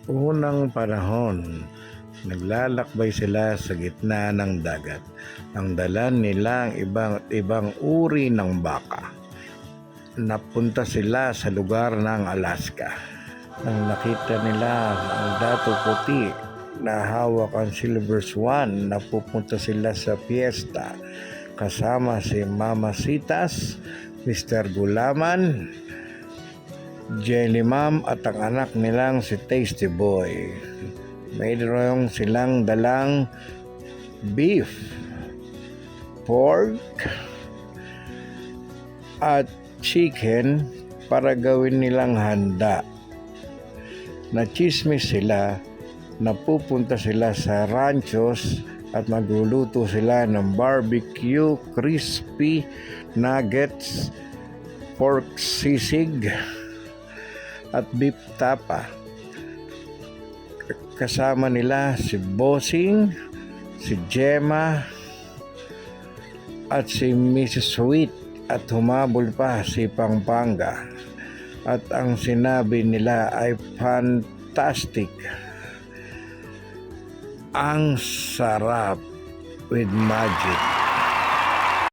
Unang panahon, naglalakbay sila sa gitna ng dagat. Ang dala nila ang ibang uri ng baka. Napunta sila sa lugar ng Alaska. Nang nakita nila ang dato puti na hawak ang silver swan, napupunta sila sa piyesta kasama si Mama Sitas, Mr. Gulaman, Jelly Ma'am at ang anak nilang si Tasty Boy. Mayroon silang dalang beef, pork at chicken para gawin nilang handa. Nachismis sila na pupunta sila sa ranchos at magluluto sila ng barbecue, crispy nuggets, pork sisig at beef tapa. Kasama nila si Bossing, si Gemma at si Mrs. Sweet at humabol pa si Pampanga. At ang sinabi nila ay fantastic. Ang sarap with magic.